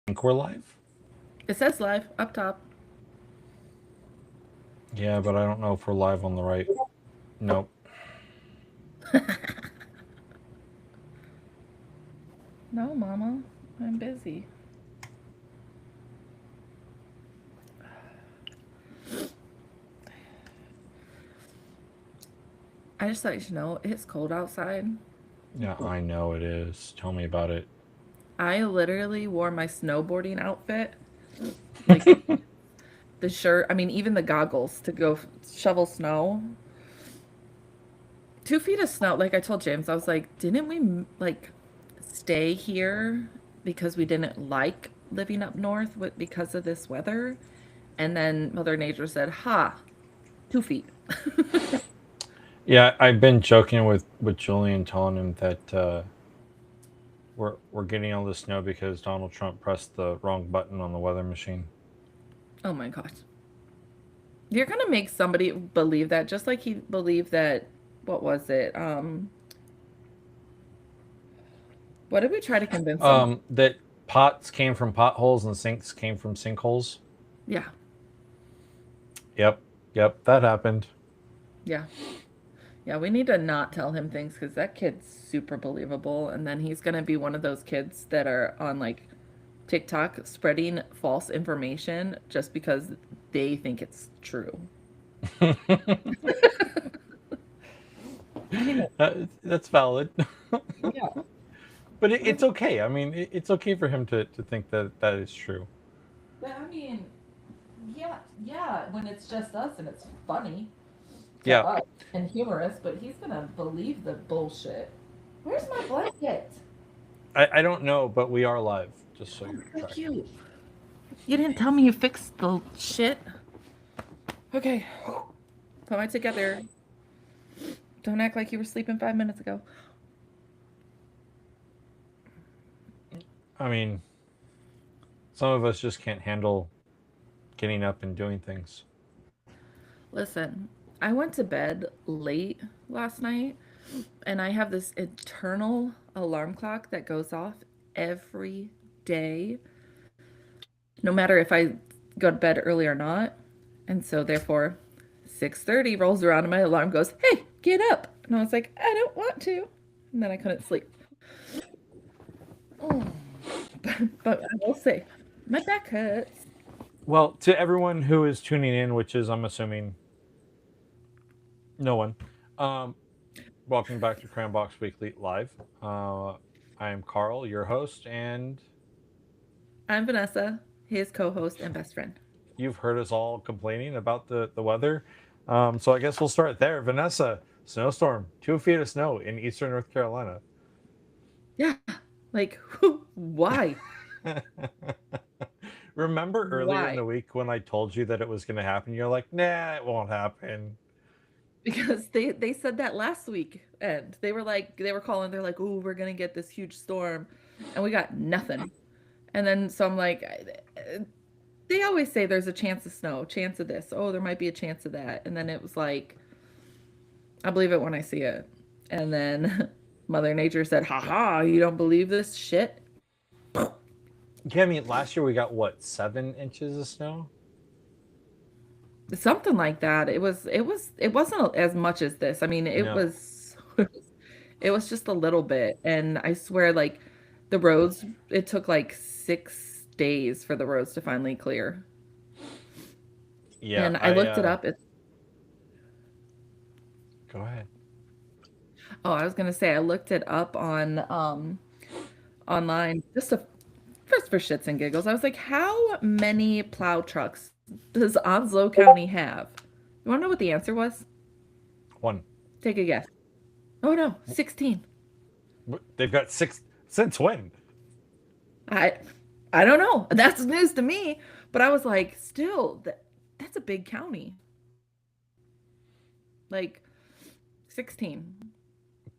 think we're live? It says live up top. Yeah, but I don't know if we're live on the right. Nope. No, Mama, I'm busy. I just thought you should know it's cold outside. Yeah, I know it is. Tell me about it. I literally wore my snowboarding outfit, like the shirt, I mean, even the goggles to go shovel snow. 2 feet of snow. Like I told James, I was like, didn't we like stay here because we didn't like living up north because of this weather? And then Mother Nature said, ha, 2 feet. Yeah, I've been joking with Julian, telling him that we're getting all this snow because Donald Trump pressed the wrong button on the weather machine. Oh my gosh. You're gonna make somebody believe that, just like he believed that, what was it? What did we try to convince him? That pots came from potholes and sinks came from sinkholes. Yeah, Yep, yep, that happened. yeah, yeah. We need to not tell him things because that kid's super believable, and then he's gonna be one of those kids that are on like TikTok spreading false information just because they think it's true. I mean, That's valid. yeah. But it's okay. I mean, it's okay for him to think that that is true. But I mean, yeah, yeah, when it's just us and it's funny to Yeah, us and humorous, but he's gonna believe the bullshit. Where's my blanket? I don't know, but we are live, just so Oh, you're so tracking. cute. You didn't tell me you fixed the shit. Okay, put my together. Don't act like you were sleeping 5 minutes ago. I mean, some of us just can't handle getting up and doing things. Listen, I went to bed late last night and I have this eternal alarm clock that goes off every day, no matter if I go to bed early or not. And so therefore 6:30 rolls around and my alarm goes, "Hey, get up." And I was like, "I don't want to." And then I couldn't sleep. Oh. But I will say, my back hurts. Well, to everyone who is tuning in, which is, I'm assuming, no one, um, welcome back to Crayon Box Weekly Live. I am Carl, your host, and I'm Vanessa, his co-host and best friend. you've heard us all complaining about the weather. So I guess we'll start there. Vanessa, snowstorm, 2 feet of snow in eastern North Carolina. Yeah. Like, why? Remember earlier in Why? the week when I told you that it was going to happen? You're like, nah, it won't happen. Because they said that last week and they were like they were calling, they're like, "Oh, we're going to get this huge storm." And we got nothing. And then so I'm like, they always say there's a chance of snow, chance of this. Oh, there might be a chance of that. And then it was like, I believe it when I see it. And then Mother Nature said, "Ha ha, you don't believe this shit?" Yeah, I mean, last year we got what, 7 inches of snow? Something like that. It wasn't as much as this. I mean, No. it was just a little bit. And I swear, like the roads, it took like 6 days for the roads to finally clear. Yeah, And I I, looked it up. It's go ahead. Oh, I was gonna say I looked it up on online just for shits and giggles. I was like, how many plow trucks does Onslow County have? You wanna know what the answer was? One. Take a guess. Oh no, 16. They've got six. Since when? I I don't know. That's news to me. But I was like, still, that's a big county. Like 16.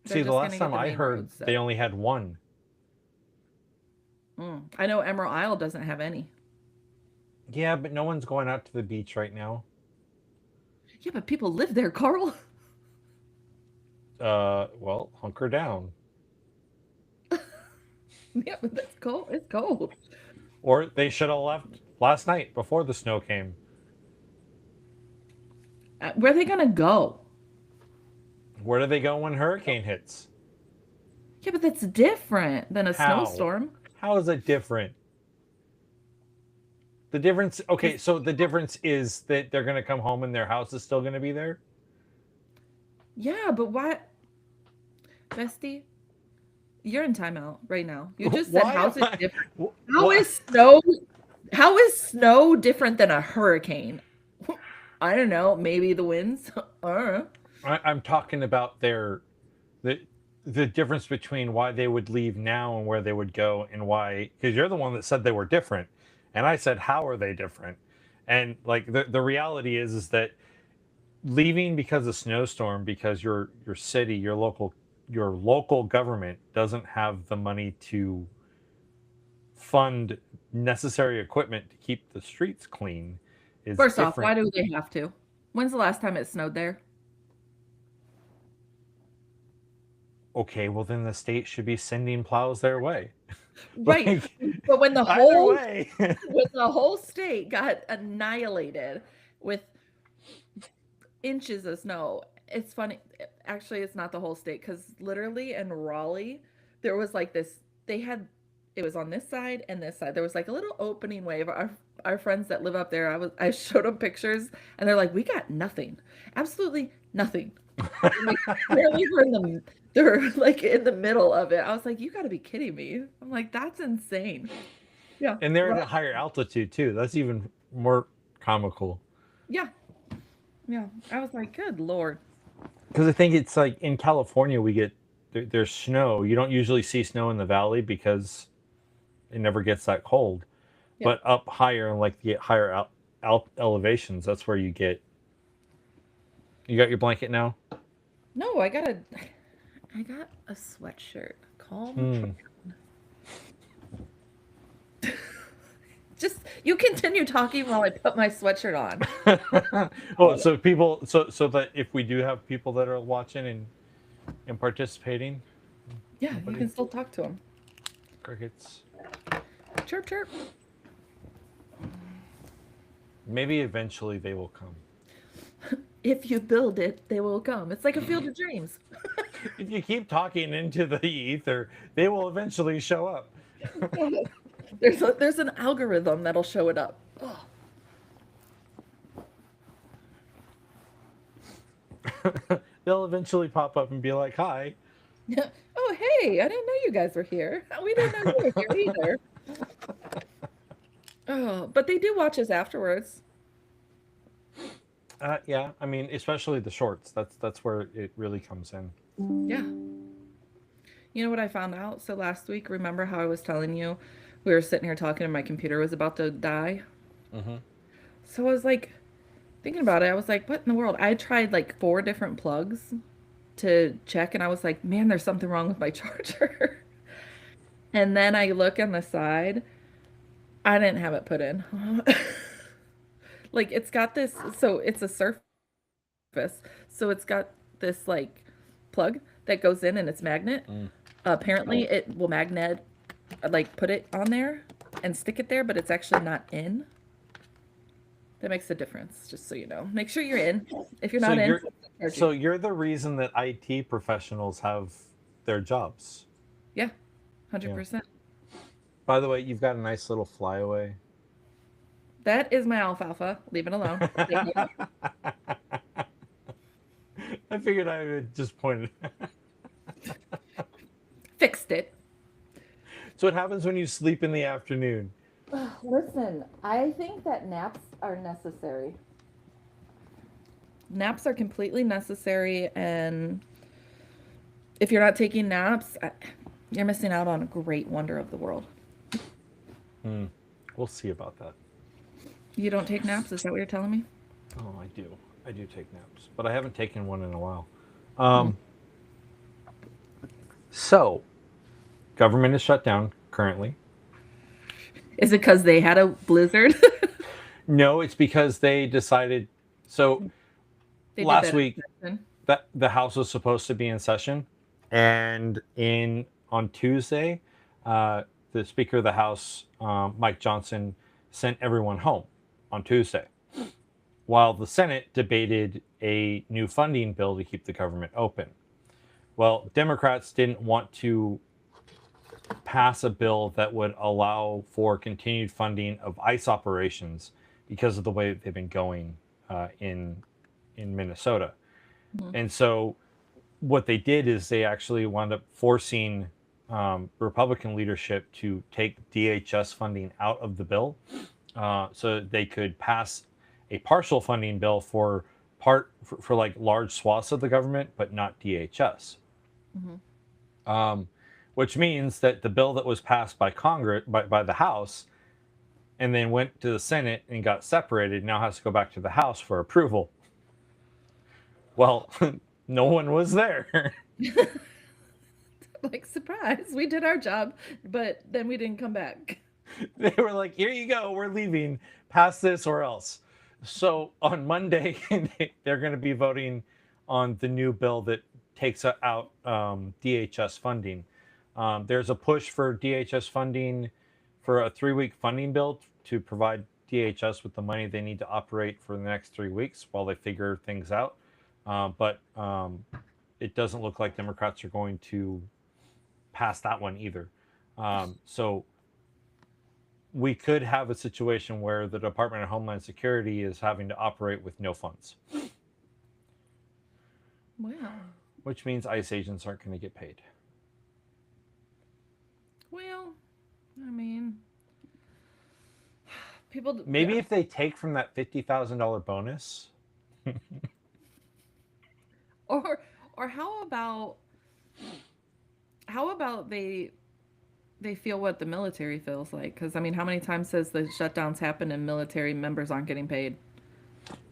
They're See, the just last gonna time get the I main heard, roads. they So only had one. I know Emerald Isle doesn't have any. Yeah, but no one's going out to the beach right now. Yeah, but people live there, Carl. Well, hunker down. Yeah, but that's cold. It's cold. Or they should have left last night before the snow came. Where are they gonna go? Where do they go when hurricane hits? Yeah, but that's different than a How? snowstorm. How is it different? The difference, okay, It's, so the difference is that they're going to come home and their house is still going to be there? yeah, but why, Bestie? You're in timeout right now. You just said Why am how's it I? different? How What? is snow? How is snow different than a hurricane? I don't know. Maybe the winds. I don't know. I'm talking about the the difference between why they would leave now and where they would go, and why, because you're the one that said they were different, and I said how are they different? And like the reality is that leaving because of snowstorm, because your city, your local government doesn't have the money to fund necessary equipment to keep the streets clean, is First off, why different. do they have to? When's the last time it snowed there? Okay, well then the state should be sending plows their way. Right. Like, But either way. when the whole state got annihilated with inches of snow, it's funny. Actually, it's not the whole state because literally in Raleigh, there was like this. They had it was on this side and this side. There was like a little opening wave. Our friends that live up there, I showed them pictures and they're like, we got nothing, absolutely nothing. And like, barely were in the they're like in the middle of it. I was like, you got to be kidding me. I'm like, that's insane. Yeah. And they're at Right. a higher altitude too. That's even more comical. Yeah. Yeah. I was like, good Lord. Because I think it's like in California, we get there's snow. You don't usually see snow in the valley because it never gets that cold. Yeah. But up higher, like the higher elevations, that's where you get. You got your blanket now? No, I got a sweatshirt. Calm. Hmm. Just you continue talking while I put my sweatshirt on. Oh, so people, so that if we do have people that are watching and participating, Yeah, you nobody can still talk to them. crickets. Chirp chirp. Maybe eventually they will come. If you build it, they will come. It's like a field of dreams. If you keep talking into the ether, they will eventually show up. There's an algorithm that'll show it up. Oh, They'll eventually pop up and be like, "Hi." yeah. Oh, hey, I didn't know you guys were here. We didn't know you were here either. Oh, but they do watch us afterwards. Yeah, I mean, especially the shorts. That's where it really comes in. Yeah. You know what I found out? So last week, remember how I was telling you we were sitting here talking and my computer was about to die? Mm-hmm. So I was like thinking about it. I was like, what in the world? I tried like 4 different plugs to check and I was like, man, there's something wrong with my charger. And then I look on the side. I didn't have it put in. Like it's got this, so it's a surface. So it's got this like plug that goes in and it's magnet. Mm. Apparently it will magnet like put it on there and stick it there, but it's actually not in. That makes a difference, just so you know. Make sure you're in. If you're So not in, you're charge so you. you're the reason that IT professionals have their jobs. Yeah, Yeah. 100%. By the way, you've got a nice little flyaway. That is my alfalfa. Leave it alone. Thank you. I figured I would just point it. Fixed it. So what happens when you sleep in the afternoon? Listen, I think that naps are necessary. Naps are completely necessary, and if you're not taking naps, you're missing out on a great wonder of the world. Hmm. We'll see about that. You don't take naps? Is that what you're telling me? Oh, I do. I do take naps, but I haven't taken one in a while. Mm. So, government is shut down currently. Is it because they had a blizzard? No, it's because they decided. So They did last that week, extension. that the House was supposed to be in session, and in on Tuesday, the Speaker of the House, Mike Johnson, sent everyone home on Tuesday, while the Senate debated a new funding bill to keep the government open. Well, Democrats didn't want to pass a bill that would allow for continued funding of ICE operations because of the way that they've been going in Minnesota. Mhm. And so what they did is they actually wound up forcing Republican leadership to take DHS funding out of the bill, so that they could pass a partial funding bill for like large swaths of the government, but not DHS. Mhm. Um, which means that the bill that was passed by Congress by the House and then went to the Senate and got separated now has to go back to the House for approval. Well, no one was there. Like, surprise, we did our job, but then we didn't come back. They were like, "Here you go, we're leaving. Pass this or else." So on Monday, they're going to be voting on the new bill that takes out DHS funding. There's a push for DHS funding for a 3-week funding bill to provide DHS with the money they need to operate for the next 3 weeks while they figure things out. But it doesn't look like Democrats are going to pass that one either. So we could have a situation where the Department of Homeland Security is having to operate with no funds, Wow. which means ICE agents aren't going to get paid. Well, I mean, people. Maybe if they take from that $50,000 bonus. Or or how about they feel what the military feels like? Because I mean, how many times has the shutdowns happened and military members aren't getting paid?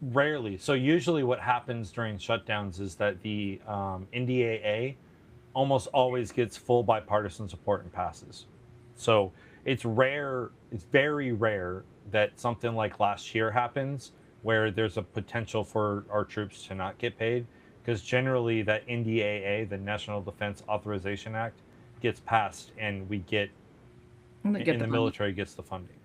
Rarely. So usually what happens during shutdowns is that the NDAA almost always gets full bipartisan support and passes. So it's rare, it's very rare that something like last year happens where there's a potential for our troops to not get paid, because generally that NDAA, the National Defense Authorization Act, gets passed and we get, And they get and the the money. military gets the funding.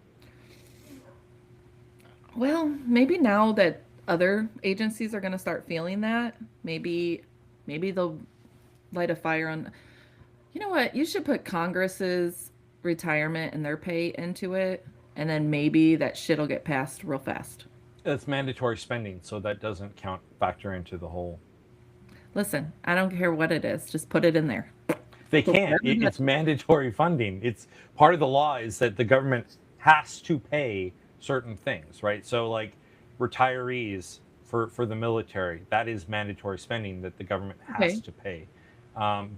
Well, maybe now that other agencies are going to start feeling that, maybe they'll light a fire on. You know what? You should put Congress's retirement and their pay into it, and then maybe that shit'll get passed real fast. It's mandatory spending, so that doesn't factor into the whole. Listen, I don't care what it is, just put it in there. They Put can't. whatever that- It's mandatory funding. It's part of the law is that the government has to pay certain things, right? So like retirees for the military, that is mandatory spending that the government has Okay. to pay.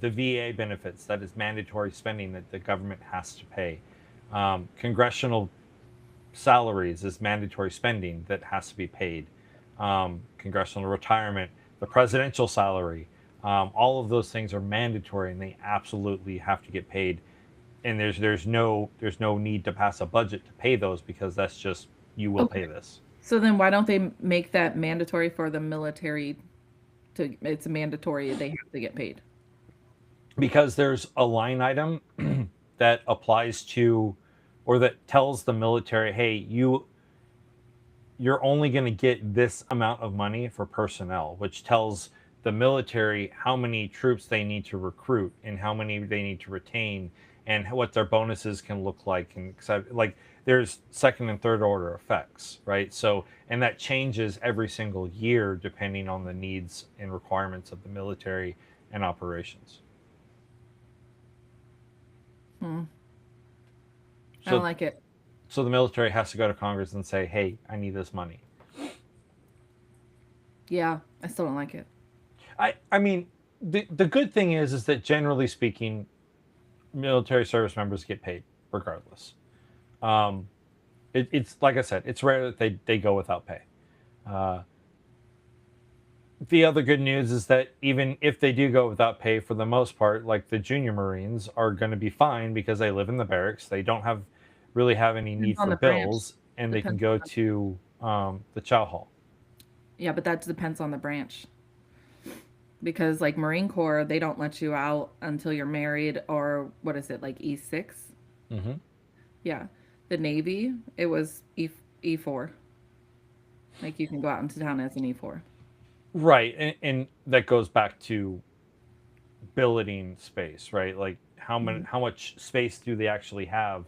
The VA benefits, that is mandatory spending that the government has to pay. Congressional salaries is mandatory spending that has to be paid. Congressional retirement, the presidential salary, all of those things are mandatory and they absolutely have to get paid. And there's no need to pass a budget to pay those because that's just you will Okay. pay this. So then why don't they make that mandatory for the military to it's mandatory they have to get paid. Because there's a line item that applies to or that tells the military, hey, you're only going to get this amount of money for personnel, which tells the military how many troops they need to recruit and how many they need to retain and what their bonuses can look like. And like there's second and third order effects, right? So, and that changes every single year depending on the needs and requirements of the military and operations. Hmm. I don't So, like it. so the military has to go to Congress and say, hey, I need this money. Yeah, I still don't like it. I mean, the good thing is that generally speaking, military service members get paid regardless. Um, it's like I said, it's rare that they go without pay. Uh, the other good news is that even if they do go without pay, for the most part, like the junior Marines are going to be fine because they live in the barracks. They don't really have any Depends need on for the branch. bills, and they can Depends go on, to the chow hall. yeah, but that depends on the branch. Because like Marine Corps, they don't let you out until you're married or what is it, like E6? Mm-hmm. Yeah. The Navy, it was E4. Like you can go out into town as an E4. Right, and that goes back to billeting space, right? Like Mhm. how much space do they actually have?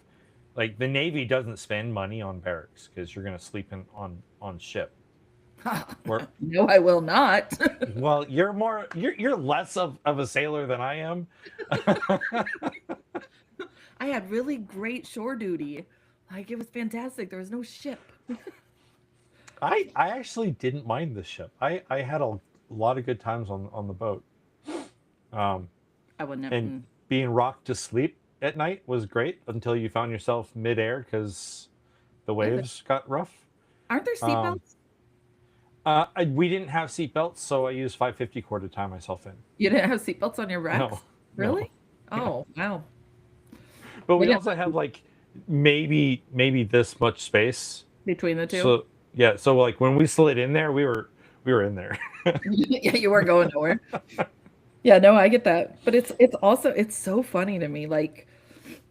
Like the Navy doesn't spend money on barracks because you're going to sleep in on ship. Where No, I will not. well, you're less of a sailor than I am. I had really great shore duty. Like it was fantastic. There was no ship. I actually didn't mind the ship. I had a lot of good times on the boat. Um, I would never. and being rocked to sleep at night was great until you found yourself midair because the Yeah, waves got rough. aren't there Um, seatbelts? we didn't have seatbelts, so I used 550 cord to tie myself in. You didn't have seatbelts on your No, racks? no, Really? no. Oh, wow. But We we didn't also had like maybe this much space. between the two. So yeah, so like when we slid in there, we were in there. Yeah, you weren't going nowhere. Yeah, no, I get that. But it's also it's so funny to me, like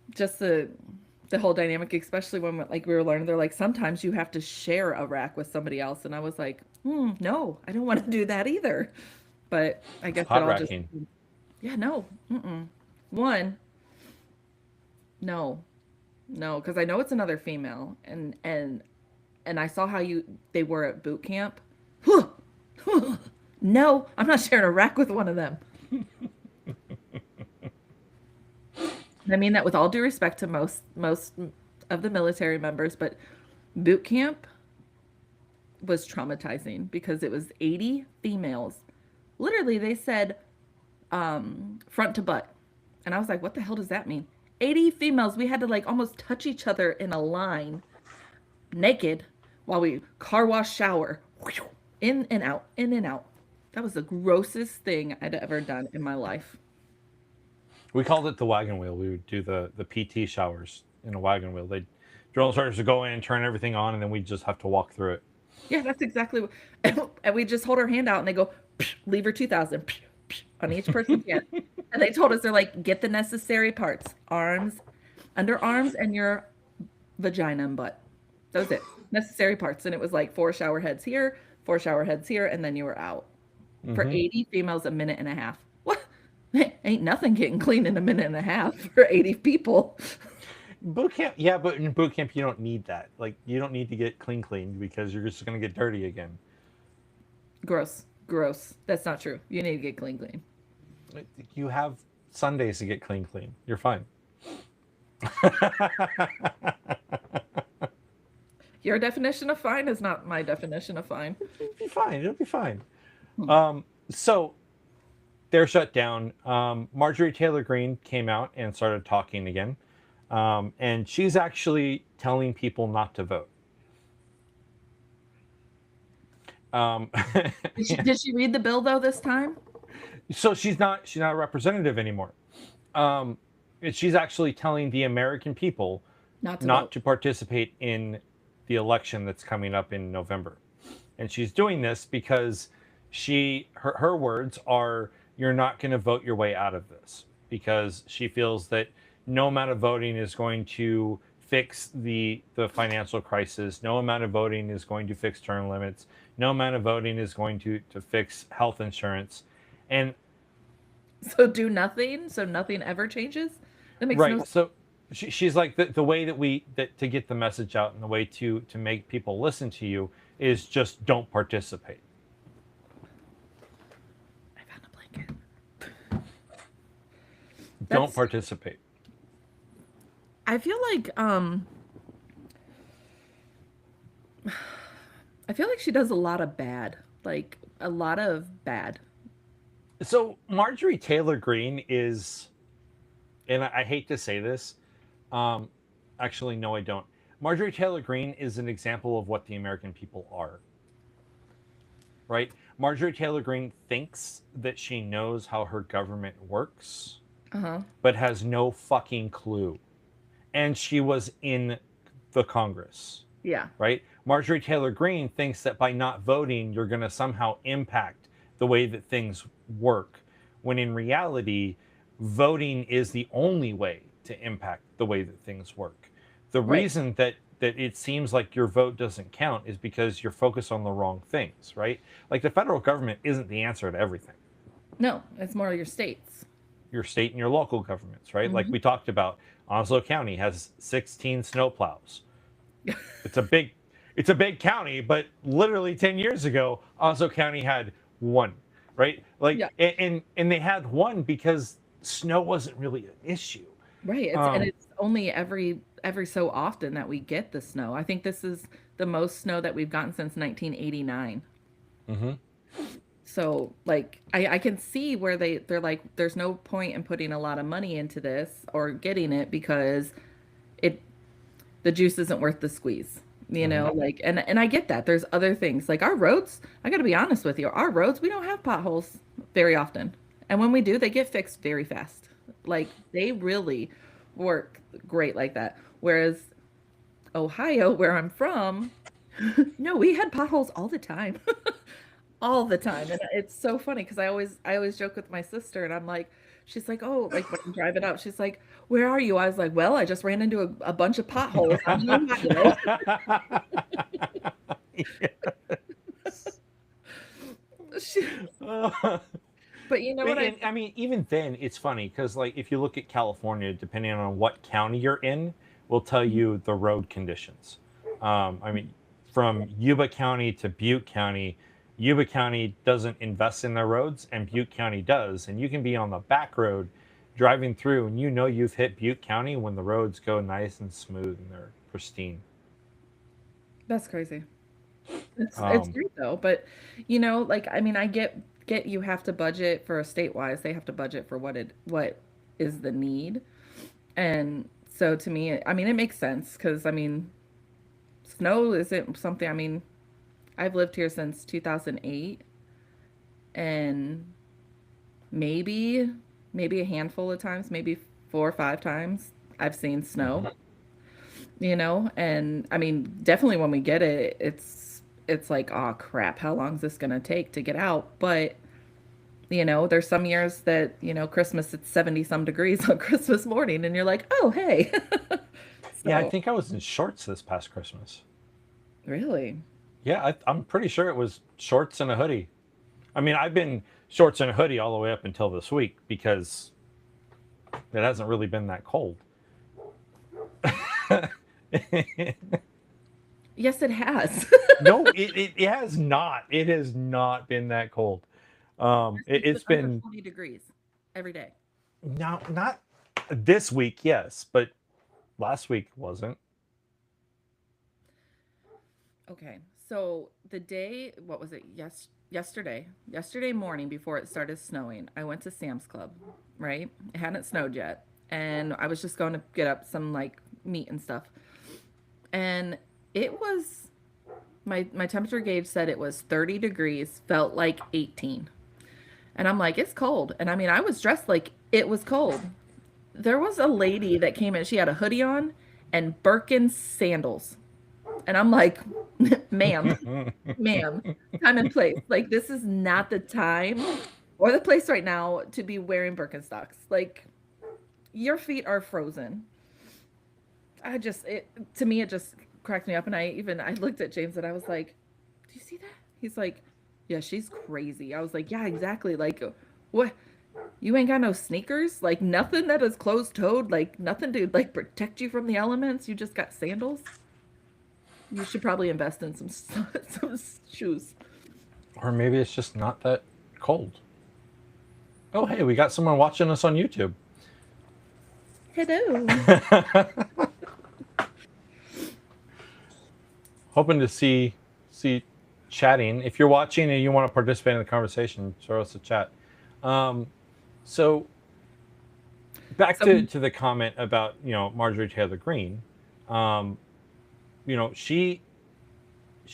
just the whole dynamic, especially when like we were learning, they're like sometimes you have to share a rack with somebody else, and I was like, no, I don't want to do that either. But I guess it Hot all just, racking. yeah, no, mm-mm. One, no, no, because I know it's another female, and I saw how they were at boot camp. No, I'm not sharing a rack with one of them. And I mean that with all due respect to most of the military members, but boot camp was traumatizing because it was 80 females. Literally, they said front to butt. And I was like, what the hell does that mean? 80 females. We had to like almost touch each other in a line naked while we car wash, shower, in and out, in and out. That was the grossest thing I'd ever done in my life. We called it the wagon wheel. We would do the PT showers in a wagon wheel. They drill instructors would go in and turn everything on, and then we just have to walk through it. Yeah, that's exactly what, and we just hold our hand out and they go, lever 2000 on each person's hand. And they told us, they're like, get the necessary parts, arms, underarms, and your vagina and butt. That was it. Necessary parts. And it was like 4 shower heads here, 4 shower heads here, and then you were out. For Hmm. 80 females, a minute and a half. What? Ain't nothing getting clean in a minute and a half for 80 people. Boot camp, yeah, but in boot camp you don't need that. Like you don't need to get clean because you're just gonna get dirty again. Gross. Gross. That's not true. You need to get clean, clean. You have Sundays to get clean. You're fine. Your definition of fine is not my definition of fine. It'll be fine. It'll be fine. Hmm. So they're shut down. Marjorie Taylor Greene came out and started talking again, and she's actually telling people not to vote. Um, Did she read the bill though this time? so she's not a representative anymore. Um, she's actually telling the American people Not to not vote. to participate in the election that's coming up in November. And she's doing this because her words are, you're not going to vote your way out of this, because she feels that no amount of voting is going to fix the financial crisis. No amount of voting is going to fix term limits. No amount of voting is going to fix health insurance. And So do nothing, so nothing ever changes? That makes no right, sense. so she's like, the way that to get the message out and the way to make people listen to you is just don't participate. I found a blanket. Don't That's participate. I feel like I feel like she does a lot of bad. Like a lot of bad. So Marjorie Taylor Greene is, and I hate to say this, um, actually no, I don't. Marjorie Taylor Greene is an example of what the American people are. Right? Marjorie Taylor Greene thinks that she knows how her government works, Uh-huh. but has no fucking clue. And she was in the Congress, Yeah. right? Marjorie Taylor Greene thinks that by not voting, you're going to somehow impact the way that things work, when in reality, voting is the only way to impact the way that things work. The Right. reason that it seems like your vote doesn't count is because you're focused on the wrong things, right? Like the federal government isn't the answer to everything. No, it's more your states. Your state and your local governments, right? Like Hmm. we talked about, Onslow County has 16 snowplows. It's a big county, but literally 10 years ago, Onslow County had one, right? Like Yeah. and they had one because snow wasn't really an issue. Right. And Um, it's only every so often that we get the snow. I think this is the most snow that we've gotten since 1989. mhm. So like I can see where they're like there's no point in putting a lot of money into this or getting it because it the juice isn't worth the squeeze. You Mhm. know, like and I get that. There's other things. Like our roads, I got to be honest with you. Our roads, we don't have potholes very often. And when we do, they get fixed very fast. Like they really work great like that. Whereas Ohio, where I'm from, no, we had potholes all the time. All the time. And it's so funny because I always joke with my sister and I'm like, she's like, oh, like when I'm driving up, she's like, where are you? I was like, well, I just ran into a bunch of potholes. I'm in Ohio. She- Uh, but you know what I and I mean, even then, it's funny because, like, if you look at California, depending on what county you're in, will tell you the road conditions. I mean, from Yuba County to Butte County, Yuba County doesn't invest in their roads, and Butte County does. And you can be on the back road driving through, and you know you've hit Butte County when the roads go nice and smooth and they're pristine. that's crazy. It's Um, great though, but you know, like I mean, I get you have to budget for a state-wise, they have to budget for what is the need. And so to me, I mean, it makes sense because I mean, snow isn't something, I mean, I've lived here since 2008 and maybe maybe a handful of times, maybe 4 or 5 times I've seen snow, mhm. you know, and I mean, definitely when we get it, it's like, oh crap, how long is this gonna take to get out? But you know, there's some years that, you know, Christmas it's 70 some degrees on Christmas morning and you're like, oh hey. Yeah, I So think I was in shorts this past Christmas. really? Yeah, I'm pretty sure it was shorts and a hoodie. I mean, I've been shorts and a hoodie all the way up until this week because it hasn't really been that cold. Yes, it has. No, it has not. It has not been that cold. It's been It's under been 40 degrees every day. not this week, yes, but last week wasn't. Okay. So the day, what was it? Yesterday morning before it started snowing, I went to Sam's Club, right? It hadn't snowed yet. And I was just going to get up some like meat and stuff. And it was my temperature gauge said it was 30 degrees, felt like 18. And I'm like, it's cold. And I mean, I was dressed like it was cold. There was a lady that came in, she had a hoodie on and Birkin sandals. And I'm like, ma'am, ma'am, time and place. Like, this is not the time or the place right now to be wearing Birkenstocks. Like, your feet are frozen. To me, it just cracked me up. And I looked at James and I was like, do you see that? He's like, yeah, she's crazy. I was like, yeah, exactly. Like, what? You ain't got no sneakers? Like, nothing that is closed toed? Like, nothing to, like, protect you from the elements? You just got sandals? You should probably invest in some some shoes. Or maybe it's just not that cold. Oh, hey, we got someone watching us on YouTube. Hello. Hoping to see chatting. If you're watching and you want to participate in the conversation, throw us a chat. Um, so back So, to the comment about Marjorie Taylor Greene. Um,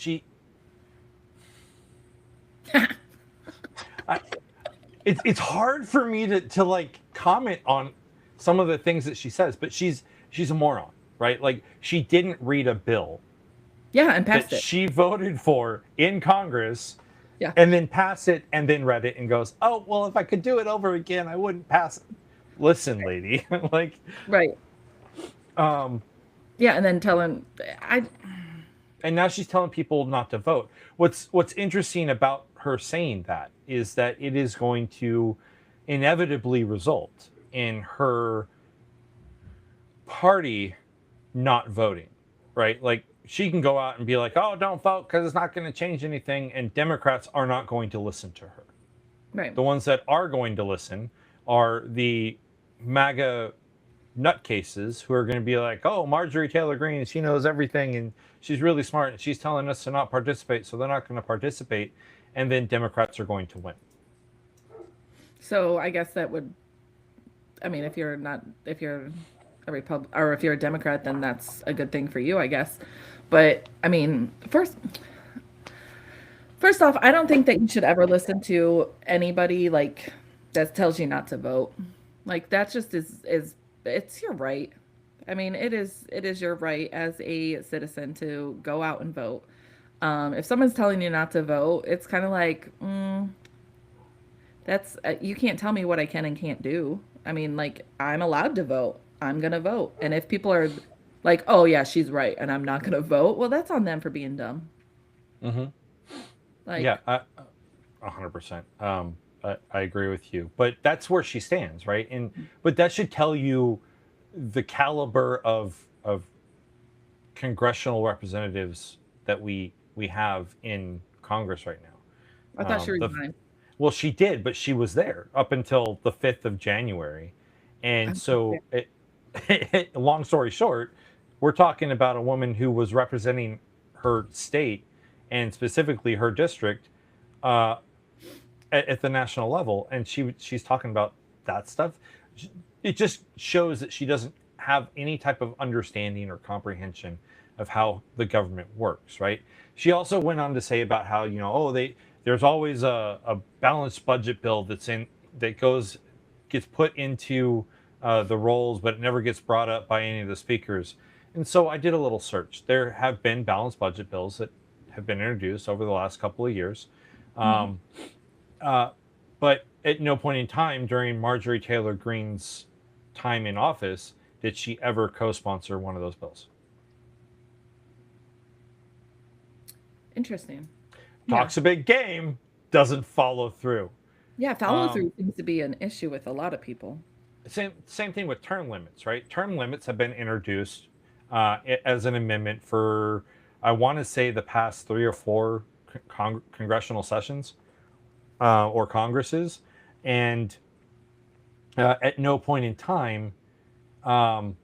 she I, it's hard for me to like comment on some of the things that she says, but she's a moron, right? Like she didn't read a bill yeah, and that passed it. she voted for in Congress Yeah. and then pass it and then read it and goes, oh, well, if I could do it over again, I wouldn't pass it. listen, lady. Like, Right. um, Yeah, and then telling I and now she's telling people not to vote. What's interesting about her saying that is that it is going to inevitably result in her party not voting, right? Like she can go out and be like, "Oh, don't vote because it's not going to change anything," and Democrats are not going to listen to her. right. The ones that are going to listen are the MAGA nutcases who are going to be like, "Oh, Marjorie Taylor Greene, she knows everything and she's really smart and she's telling us to not participate, so they're not going to participate," and then Democrats are going to win. So I guess that would, I mean, if you're a or if you're a Democrat, then that's a good thing for you, I guess. But I mean, first off, I don't think that you should ever listen to anybody like that tells you not to vote. Like that just is it's your right. I mean, it is your right as a citizen to go out and vote. If someone's telling you not to vote, it's kind of like, that's you can't tell me what I can and can't do. I mean, like I'm allowed to vote. I'm gonna vote. And if people are like, "Oh yeah, she's right," and I'm not gonna vote, well, that's on them for being dumb. Mm-hmm. Yeah, Like, 100%. I agree with you, but that's where she stands, right? And but that should tell you the caliber of congressional representatives that we have in Congress right I now. thought she resigned. Well, she did, but she was there up until the 5th of January, and Okay. so long story short, we're talking about a woman who was representing her state and specifically her district uh, at the national level, and she's talking about that stuff. It just shows that she doesn't have any type of understanding or comprehension of how the government works, right? She also went on to say about how, oh, there's always a balanced budget bill that's in that gets put into the rolls, but it never gets brought up by any of the speakers. And so I did a little search. There have been balanced budget bills that have been introduced over the last couple of years. Mhm. Um, uh, but at no point in time during Marjorie Taylor Greene's time in office did she ever co-sponsor one of those bills. Interesting. Yeah. Talks a big game, doesn't follow through. Yeah, follow Um, through seems to be an issue with a lot of people. same thing with term limits, right? Term limits have been introduced as an amendment for, I want to say, the past 3 or 4 congressional sessions or congresses, and at no point in time,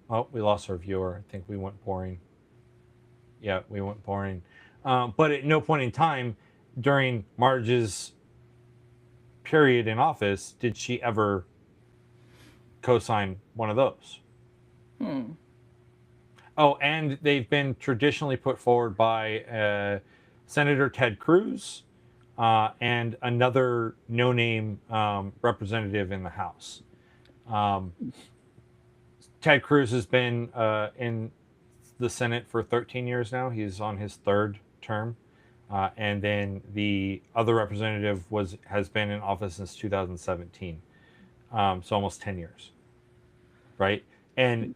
oh, we lost our viewer. I think we went boring. Yeah, we went boring. But at no point in time during Marge's period in office did she ever co-sign one of those. Hmm. Oh, and they've been traditionally put forward by Senator Ted Cruz and another no-name representative in the House. Um, Ted Cruz has been in the Senate for 13 years now. He's on his 3rd term. And then the other representative has been in office since 2017. So almost 10 years, right? And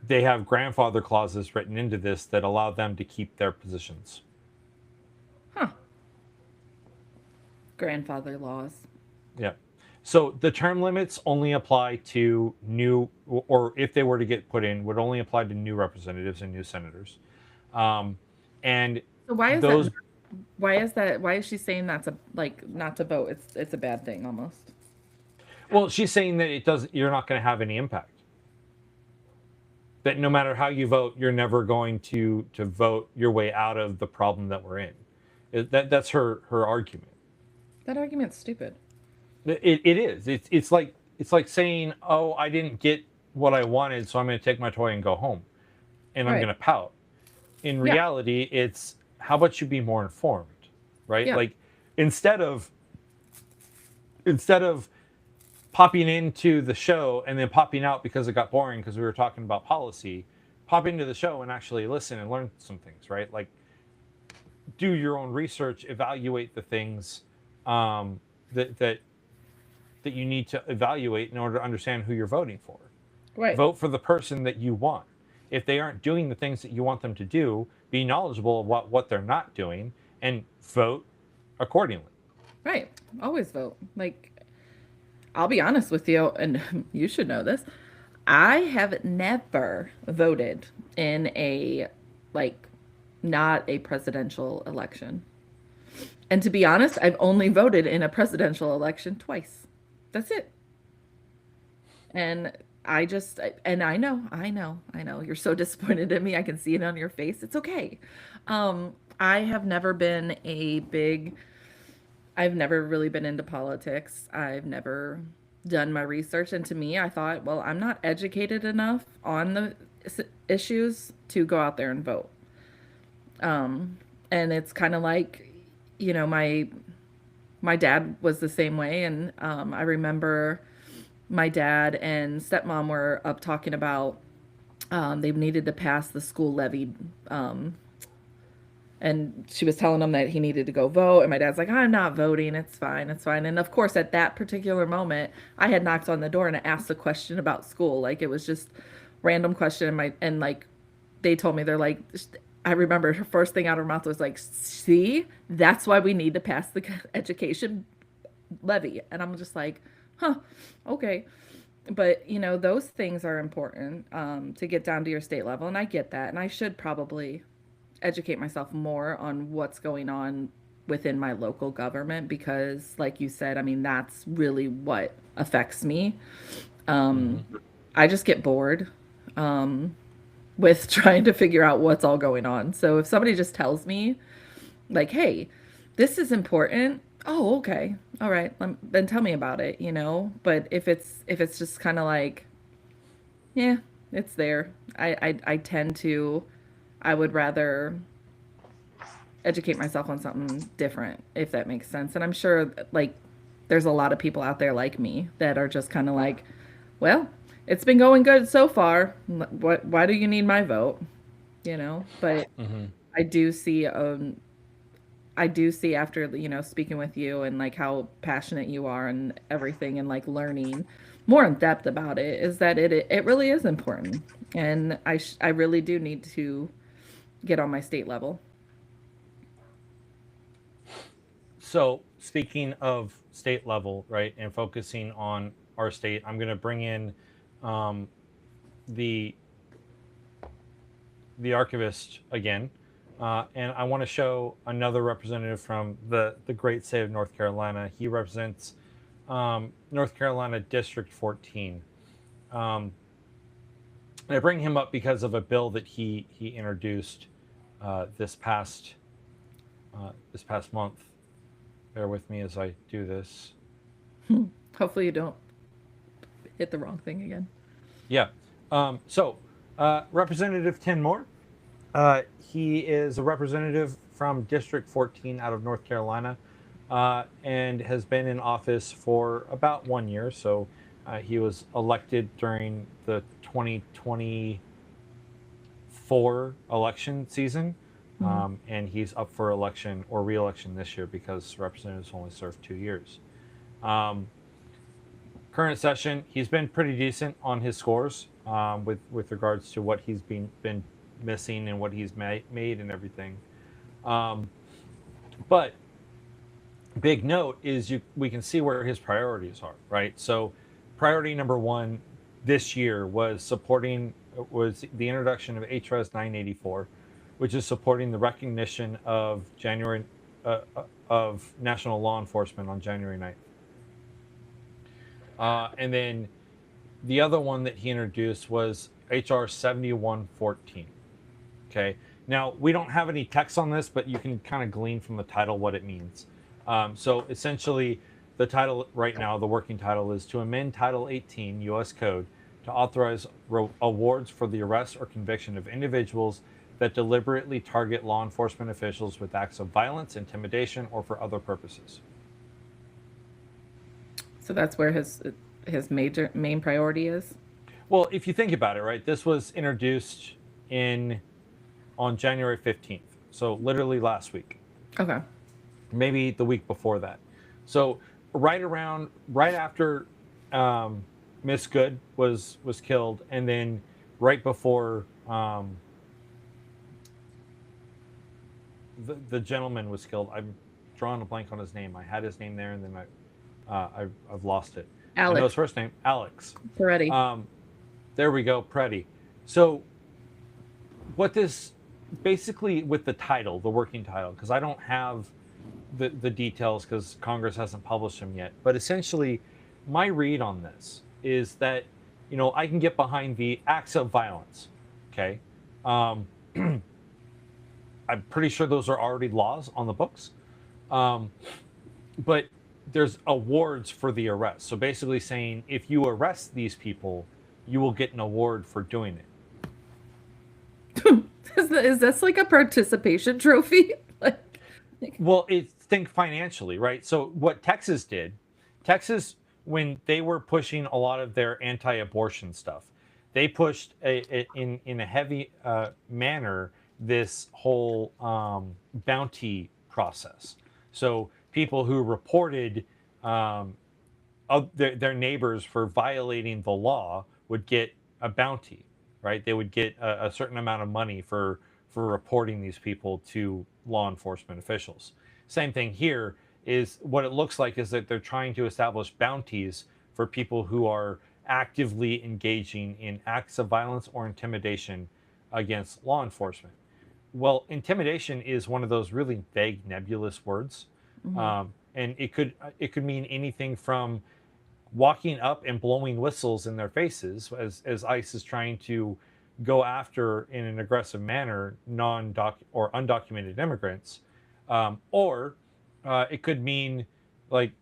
they have grandfather clauses written into this that allow them to keep their positions. Huh. Grandfather laws. Yeah. So the term limits only apply to new, or if they were to get put in, would only apply to new representatives and new senators. Um, and So why is that those, why is she saying that's a like not to vote? It's a bad thing almost. well, she's saying that you're not going to have any impact. That no matter how you vote, you're never going to vote your way out of the problem that we're in. That's her argument. That argument's stupid. It is. It's like saying, "Oh, I didn't get what I wanted, so I'm going to take my toy and go home, and I'm Right. going to pout." In Yeah. reality, it's how about you be more informed, right? Yeah. Like instead of instead of popping into the show and then popping out because it got boring because we were talking about policy, pop into the show and actually listen and learn some things, right? Like do your own research, evaluate the things um, that that you need to evaluate in order to understand who you're voting for. Right. Vote for the person that you want. If they aren't doing the things that you want them to do, be knowledgeable of what they're not doing and vote accordingly. Right. Always vote. Like, I'll be honest with you, and you should know this. I have never voted in a, like, not a presidential election. And to be honest, I've only voted in a presidential election twice. That's it. And and I know, you're so disappointed in me. I can see it on your face. It's okay. I have never been a big, I've never really been into politics. I've never done my research. And to me, I thought, well, I'm not educated enough on the issues to go out there and vote. And it's kind of like, my dad was the same way. And I remember my dad and stepmom were up talking about they needed to pass the school levy. And she was telling him that he needed to go vote. And my dad's like, I'm not voting. It's fine. It's fine. And of course, at that particular moment, I had knocked on the door and asked a question about school. Like it was just random question. And like they told me, they're like, I remember her first thing out of her mouth was like, see, that's why we need to pass the education levy. And I'm just like, huh, okay. But those things are important to get down to your state level. And I get that. And I should probably educate myself more on what's going on within my local government because, like you said, I mean, that's really what affects me. I just get bored with trying to figure out what's all going on. So if somebody just tells me, like, hey, this is important. Oh, okay. All right. Then tell me about it, But if it's just kind of like, yeah, it's there. I tend to, I would rather educate myself on something different, if that makes sense. And I'm sure like there's a lot of people out there like me that are just kind of like, well, it's been going good so far. Why do you need my vote? But Mm-hmm. I do see I do see after, speaking with you and like how passionate you are and everything and like learning more in depth about it is that it really is important. And I really do need to get on my state level. So, speaking of state level, right, and focusing on our state, I'm going to bring in um, the archivist again, and I want to show another representative from the great state of North Carolina. He represents North Carolina District 14. Um, and I bring him up because of a bill that he introduced this past month. Bear with me as I do this. Hopefully you don't hit the wrong thing again. Yeah. So, Representative Tim Moore, he is a representative from District 14 out of North Carolina and has been in office for about 1 year. So, he was elected during the 2024 election season. Mhm. And he's up for election or re-election this year because representatives only serve 2 years. Um, Current session, he's been pretty decent on his scores with regards to what he's been missing and what he's made and everything. Um, but big note is we can see where his priorities are, right? So priority number one this year was the introduction of HRS 984, which is supporting the recognition of of National Law Enforcement on January 9th. And then the other one that he introduced was HR 7114. Okay. Now, we don't have any text on this, but you can kind of glean from the title what it means. So essentially, the title right now, the working title is to amend Title 18 U.S. Code to authorize awards for the arrest or conviction of individuals that deliberately target law enforcement officials with acts of violence, intimidation, or for other purposes. So that's where his main priority is. Well, if you think about it, right, this was introduced on January 15th. So literally last week, Okay. maybe the week before that. So right after Miss Good was killed, and then right before the gentleman was killed. I'm drawing a blank on his name. I had his name there, and then I've lost it. I know his Alex first name, Alex. Peretti. There we go, Preddy. So what this basically with the title, the working title, because I don't have the details because Congress hasn't published them yet. But essentially, my read on this is that I can get behind the acts of violence. Okay, um, I'm pretty sure those are already laws on the books, but there's awards for the arrest. So basically, saying if you arrest these people, you will get an award for doing it. Is this like a participation trophy? Well, think financially, right? So what Texas did, Texas, when they were pushing a lot of their anti-abortion stuff, they pushed in a heavy manner this whole bounty process. So people who reported of their neighbors for violating the law would get a bounty, right? They would get a certain amount of money for reporting these people to law enforcement officials. Same thing here is what it looks like is that they're trying to establish bounties for people who are actively engaging in acts of violence or intimidation against law enforcement. Well, intimidation is one of those really vague, nebulous words, Mm-hmm. and it could mean anything from walking up and blowing whistles in their faces as ICE is trying to go after in an aggressive manner non-doc or undocumented immigrants, or it could mean like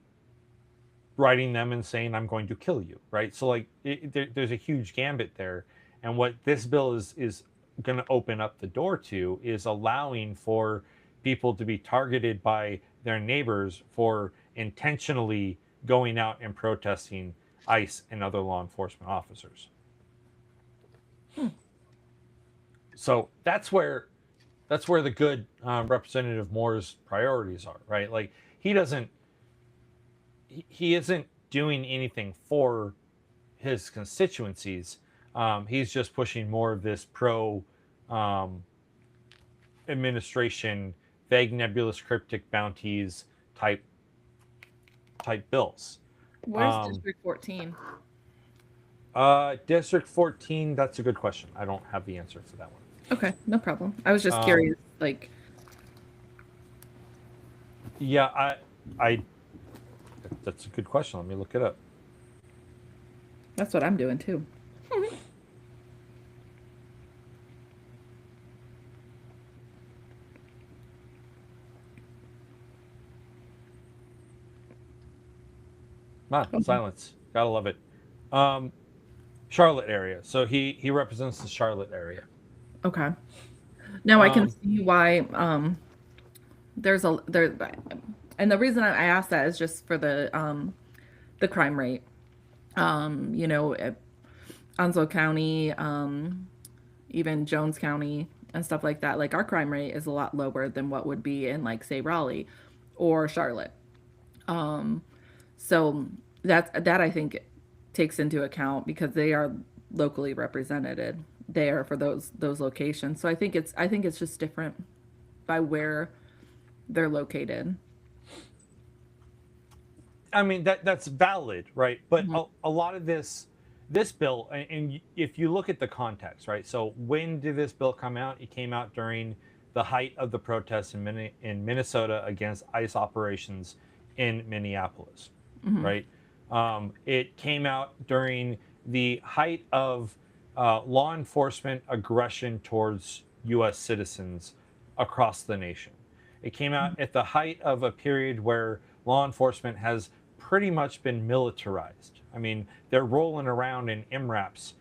writing them and saying I'm going to kill you, right? So like there's a huge gambit there, and what this bill is going to open up the door to is allowing for people to be targeted by their neighbors for intentionally going out and protesting ICE and other law enforcement officers. Hmm. So that's where the good Representative Moore's priorities are, right? Like he isn't doing anything for his constituencies. He's just pushing more of this pro administration, vague, nebulous, cryptic bounties type bills. Where's Um, District 14? District 14. That's a good question. I don't have the answer for that one. Okay, no problem. I was just Um, curious. Like, yeah, I. That's a good question. Let me look it up. that's what I'm doing too. Ah, Okay. silence. Gotta love it. Um, Charlotte area. So he represents the Charlotte area. Okay. Now I can Um, see why there's a there and the reason I asked that is just for the crime rate. You know, Onslow County, even Jones County and stuff like that. Like our crime rate is a lot lower than what would be in like say Raleigh or Charlotte. Um, so that I think takes into account because they are locally represented there for those locations. So I think it's just different by where they're located. I mean that's valid, right? But Mhm. a lot of this bill, and if you look at the context, right? So when did this bill come out? It came out during the height of the protests in Minnesota against ICE operations in Minneapolis, Mhm. right? It came out during the height of law enforcement aggression towards U.S. citizens across the nation. It came out at the height of a period where law enforcement has pretty much been militarized. I mean, they're rolling around in MRAPs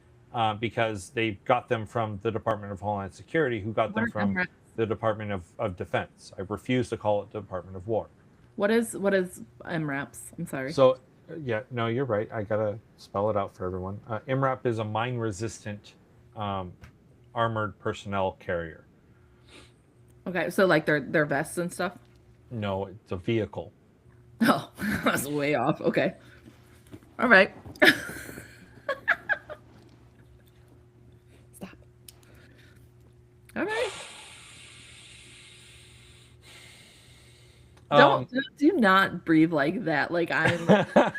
because they got them from the Department of Homeland Security, who got What them are from MREPs? the Department of Defense. I refuse to call it the Department of War. What is MRAPs? I'm sorry. So, yeah, no, you're right. I gotta spell it out for everyone. MRAP is a mine-resistant um, armored personnel carrier. Okay, so like their vests and stuff. No, it's a vehicle. Oh, that's way off. Okay. All right. Stop. All right. Um, Do not breathe like that. Like I'm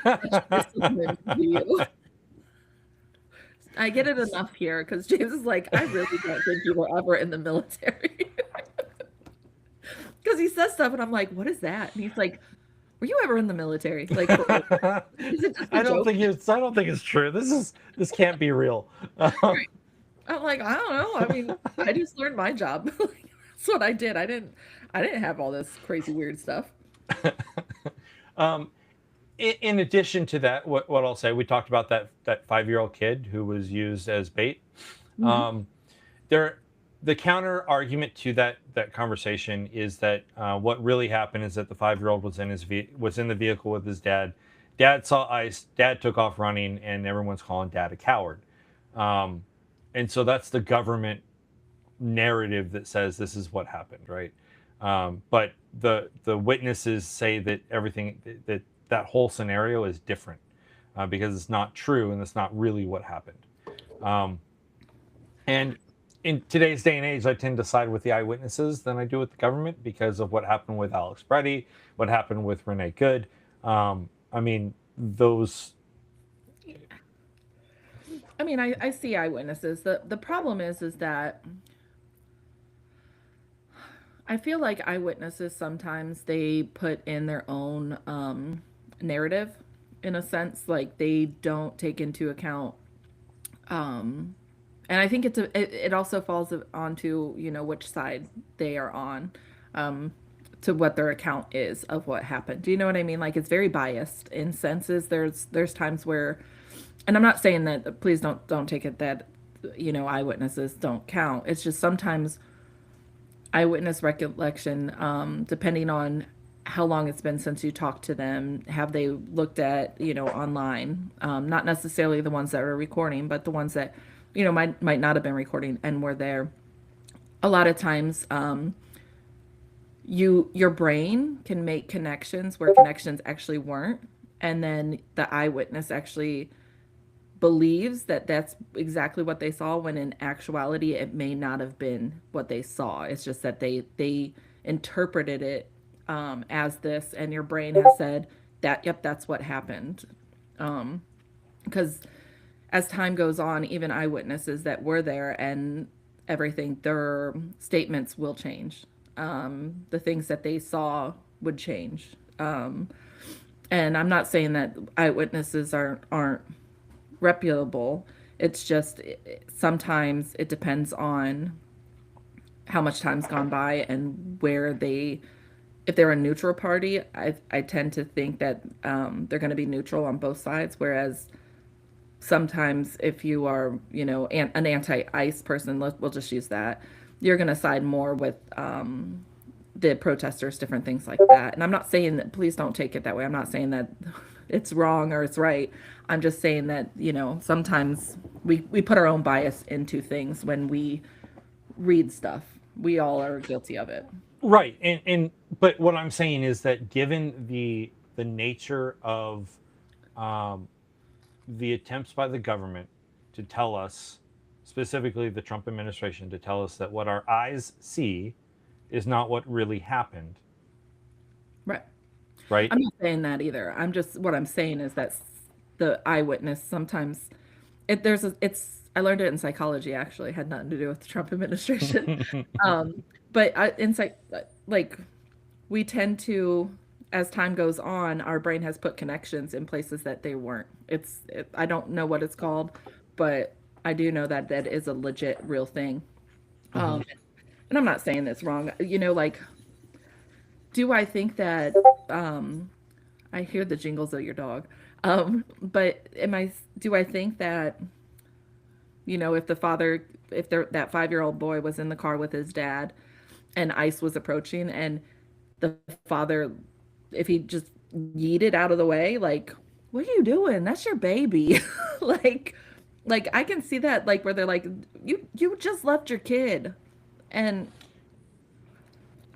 such discipline to you. I get it enough here because James is like, I really don't think you were ever in the military. Because he says stuff and I'm like, what is that? And he's like, were you ever in the military? Like, for real? Is it just a joke? I don't think it's true. This can't be real. Right. I'm like, I don't know. I mean, I just learned my job. That's what I did. I didn't have all this crazy weird stuff. Um, in addition to that, what I'll say, we talked about that 5-year-old kid who was used as bait. Mhm. Um, there, the counter argument to that conversation is that what really happened is that the 5-year-old was in the vehicle with his dad. Dad saw ice. Dad took off running, and everyone's calling dad a coward. Um, and so that's the government narrative that says this is what happened, right? But the witnesses say that that whole scenario is different because it's not true and it's not really what happened. Um, and in today's day and age, I tend to side with the eyewitnesses than I do with the government because of what happened with Alex Brady, what happened with Renee Good. I mean, those. I mean, I see eyewitnesses. The problem is that I feel like eyewitnesses sometimes they put in their own narrative in a sense, like they don't take into account and I think it also falls onto, you know, which side they are on, um, to what their account is of what happened. Do you know what I mean? Like it's very biased in senses. There's times where, and I'm not saying that. Please don't take it that, you know, eyewitnesses don't count. It's just sometimes eyewitness recollection, depending on how long it's been since you talked to them, have they looked at, you know, online, not necessarily the ones that were recording, but the ones that, you know, might not have been recording and were there. A lot of times, your brain can make connections where connections actually weren't, and then the eyewitness actually believes that that's exactly what they saw when in actuality it may not have been what they saw. It's just that they interpreted it as this, and your brain has said that, yep, that's what happened. Because as time goes on, even eyewitnesses that were there and everything, their statements will change. The things that they saw would change. And I'm not saying that eyewitnesses aren't reputable. It's just sometimes it depends on how much time's gone by and where they, if they're a neutral party, I tend to think that they're going to be neutral on both sides. Whereas sometimes if you are, you know, an anti-ICE person, we'll just use that, you're going to side more with the protesters, different things like that. And I'm not saying that, please don't take it that way. I'm not saying that it's wrong or it's right. I'm just saying that, you know, sometimes we put our own bias into things when we read stuff. We all are guilty of it. Right, and but what I'm saying is that given the nature of um, the attempts by the government to tell us, specifically the Trump administration, to tell us that what our eyes see is not what really happened, Right. right? I'm not saying that either. I'm just, what I'm saying is that the eyewitness sometimes it's, I learned it in psychology actually, it had nothing to do with the Trump administration. But like we tend to, as time goes on, our brain has put connections in places that they weren't. I don't know what it's called, but I do know that that is a legit real thing. Hmm. And I'm not saying that's wrong. You know, like, do I think that I hear the jingles of your dog. But do I think that, you know, if the father, if there, that 5-year-old boy was in the car with his dad and ICE was approaching and the father, if he just yeeted out of the way, like, what are you doing? That's your baby. like, like I can see that, like where they're like, you just left your kid. And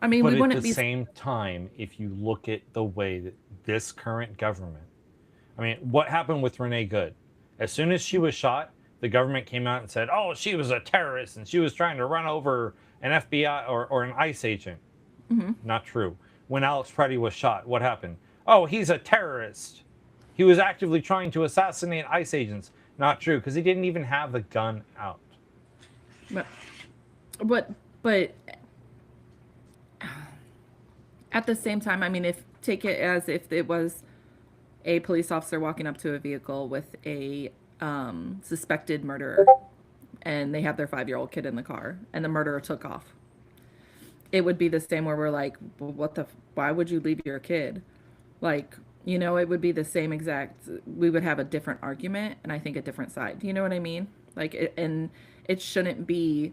I mean, we But at the wouldn't be. same time, if you look at the way that this current government, I mean, what happened with Renee Good? As soon as she was shot, the government came out and said, oh, she was a terrorist and she was trying to run over an FBI or an ICE agent. Mhm. Not true. When Alex Preddy was shot, what happened? Oh, he's a terrorist. He was actively trying to assassinate ICE agents. Not true, because he didn't even have the gun out. But, but at the same time, I mean, if take it as if it was a police officer walking up to a vehicle with a suspected murderer, and they have their 5-year-old kid in the car, and the murderer took off. It would be the same where we're like, well, why would you leave your kid? Like, it would be the same exact, we would have a different argument and I think a different side. You know what I mean? And it shouldn't be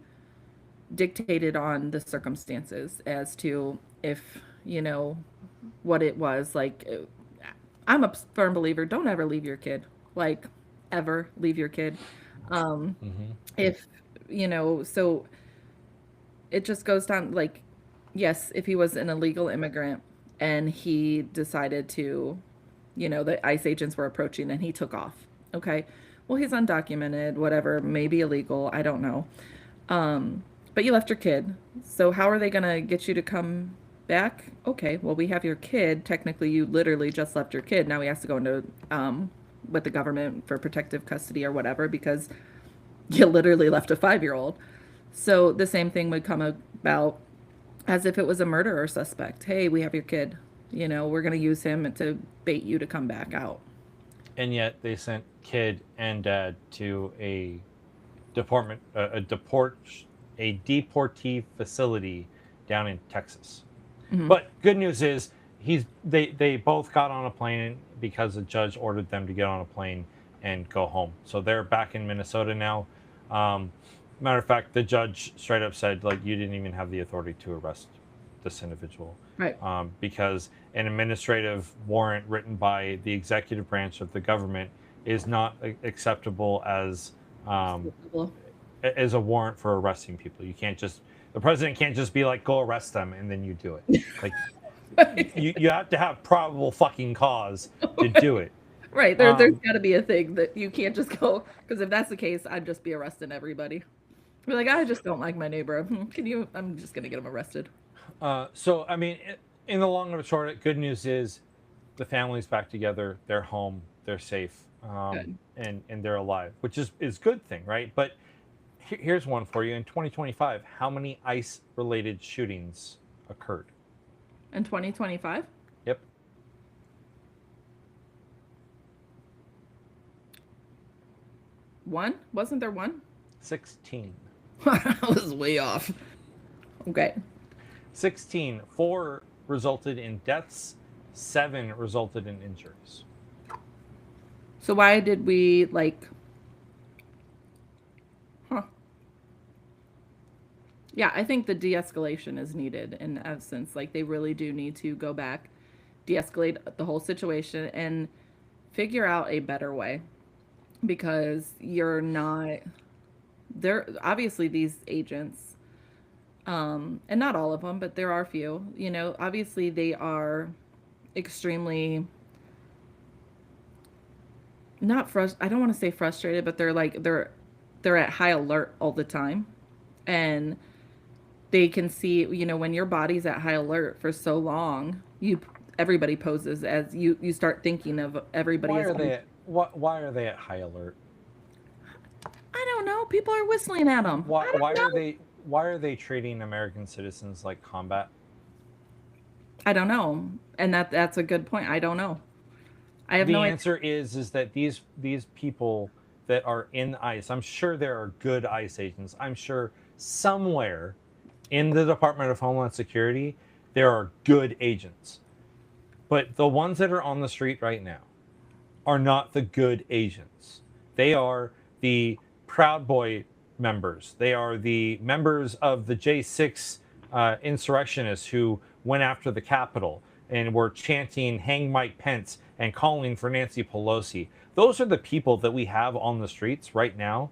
dictated on the circumstances as to if, what it was. Like, I'm a firm believer, don't ever leave your kid. Like, ever leave your kid. Mm-hmm. If, so it just goes down, like, yes, if he was an illegal immigrant and he decided to, the ICE agents were approaching and he took off. Okay. Well, he's undocumented, whatever, maybe illegal. I don't know. But you left your kid. So how are they going to get you to come back? Okay. Well, we have your kid. Technically, you literally just left your kid. Now he has to go into, with the government for protective custody or whatever because you literally left a 5-year-old. So the same thing would come about as if it was a murderer suspect. Hey, we have your kid. We're going to use him to bait you to come back out. And yet they sent kid and dad to a deportee facility down in Texas. Mm-hmm. But good news is they both got on a plane because the judge ordered them to get on a plane and go home. So they're back in Minnesota now. Matter of fact, the judge straight up said, like, you didn't even have the authority to arrest this individual. Right. Because an administrative warrant written by the executive branch of the government is not acceptable as a warrant for arresting people. The president can't just be like, go arrest them, and then you do it. Like, you have to have probable fucking cause to do it. Right. There's got to be a thing that you can't just go, because if that's the case, I'd just be arresting everybody. Be like, I just don't like my neighbor. I'm just going to get him arrested. So, I mean, in the long and short, good news is the family's back together. They're home. They're safe. And they're alive, which is a good thing, right? But here's one for you. In 2025, how many ICE-related shootings occurred? In 2025? Yep. One? Wasn't there one? 16. I was way off. Okay. 16. 4 resulted in deaths. 7 resulted in injuries. So why did we, Yeah, I think the de-escalation is needed in essence. Like, they really do need to go back, de-escalate the whole situation, and figure out a better way. Because you're not... They're obviously these agents, and not all of them, but there are a few, obviously they are extremely not I don't want to say frustrated, but they're at high alert all the time. And they can see, when your body's at high alert for so long, everybody poses as you start thinking of everybody. Why are they at high alert? I don't know. People are whistling at them. Why are they treating American citizens like combat? I don't know. And that's a good point. I don't know. I have no idea. The answer is that these people that are in ICE, I'm sure there are good ICE agents. I'm sure somewhere in the Department of Homeland Security there are good agents. But the ones that are on the street right now are not the good agents. They are the Proud Boy members. They are the members of the J6 insurrectionists who went after the Capitol and were chanting "Hang Mike Pence" and calling for Nancy Pelosi. Those are the people that we have on the streets right now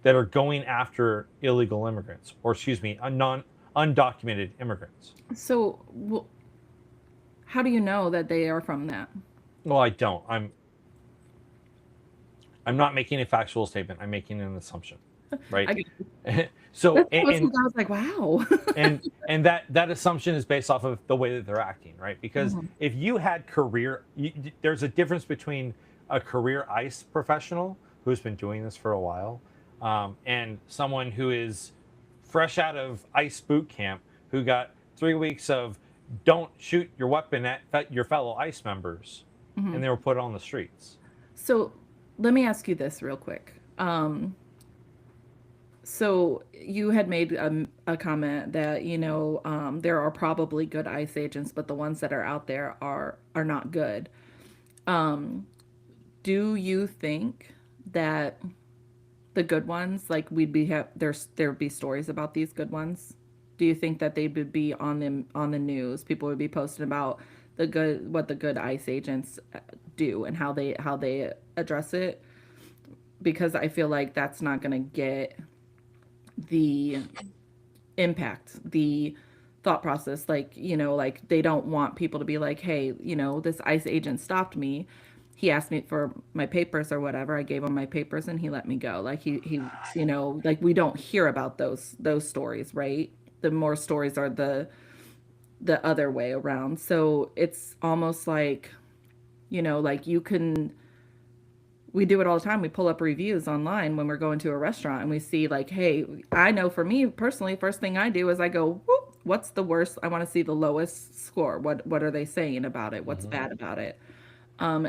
that are going after illegal immigrants, or excuse me, undocumented immigrants. So, how do you know that they are from that? Well, I don't. I'm not making a factual statement. I'm making an assumption, right? I get So that's what I was like, wow. and that assumption is based off of the way that they're acting, right? Because Mhm. if you had there's a difference between a career ICE professional who's been doing this for a while, and someone who is fresh out of ICE boot camp who got 3 weeks of don't shoot your weapon at your fellow ICE members, and Mhm. they were put on the streets. So, let me ask you this real quick. So you had made a comment that there are probably good ICE agents, but the ones that are out there are not good. Um, do you think that the good ones, like there'd be stories about these good ones? Do you think that they would be on the news? People would be posting about what the good ICE agents do and how they address it? Because I feel like that's not going to get the impact, the thought process. Like, like they don't want people to be like, hey, this ICE agent stopped me. He asked me for my papers or whatever. I gave him my papers and he let me go. Like like we don't hear about those stories, right? The more stories are the other way around. So it's almost like, like you can we do it all the time. We pull up reviews online when we're going to a restaurant and we see like, hey, I know for me personally, first thing I do is I go, whoop, what's the worst? I want to see the lowest score. What are they saying about it? What's Hmm. bad about it?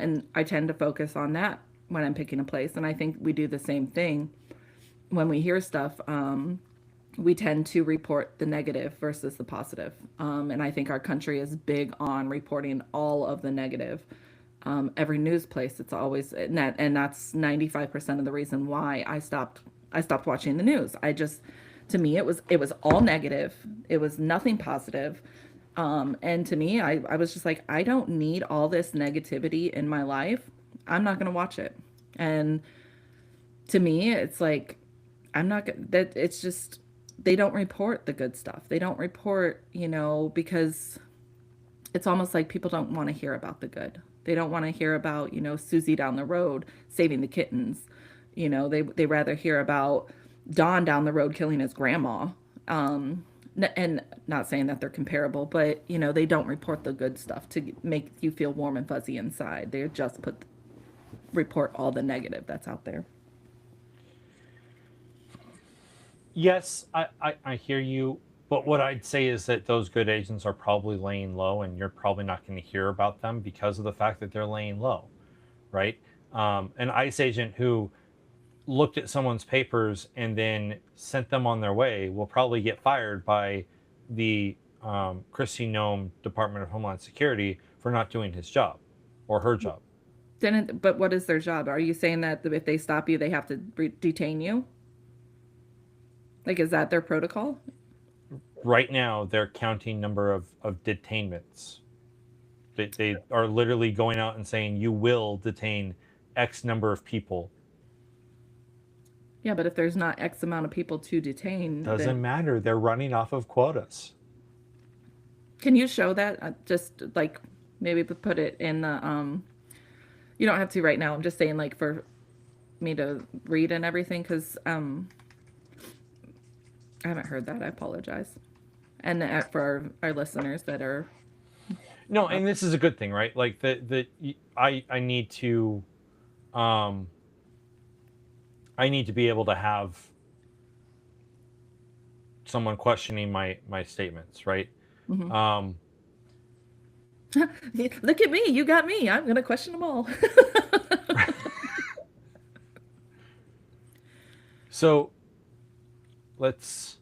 And I tend to focus on that when I'm picking a place. And I think we do the same thing when we hear stuff. We tend to report the negative versus the positive. And I think our country is big on reporting all of the negative. Every news place, it's always and that's 95% of the reason why I stopped watching the news. To me it was all negative. It was nothing positive. And to me, I was just like, I don't need all this negativity in my life. I'm not gonna watch it. And to me, it's like that it's just they don't report the good stuff. They don't report, because it's almost like people don't want to hear about the good. They don't want to hear about, Susie down the road saving the kittens. They rather hear about Don down the road killing his grandma. And not saying that they're comparable, but they don't report the good stuff to make you feel warm and fuzzy inside. They just report all the negative that's out there. Yes, I hear you, but what I'd say is that those good agents are probably laying low, and you're probably not going to hear about them because of the fact that they're laying low, right? An ICE agent who looked at someone's papers and then sent them on their way will probably get fired by the Christy Nome Department of Homeland Security for not doing his job or her job. But what is their job? Are you saying that if they stop you, they have to detain you? Like, is that their protocol? Right now, they're counting number of detainments. They are literally going out and saying, you will detain X number of people. Yeah, but if there's not X amount of people to detain, Doesn't then matter. They're running off of quotas. can you show that? Just like maybe put it in the you don't have to right now. I'm just saying like for me to read and everything because I haven't heard that. I apologize. And for our listeners that are No, uh, and this is a good thing, right? Like I need to um I need to be able to have someone questioning my statements, right? mhm. Um Look at me, you got me. I'm gonna question them all. so let's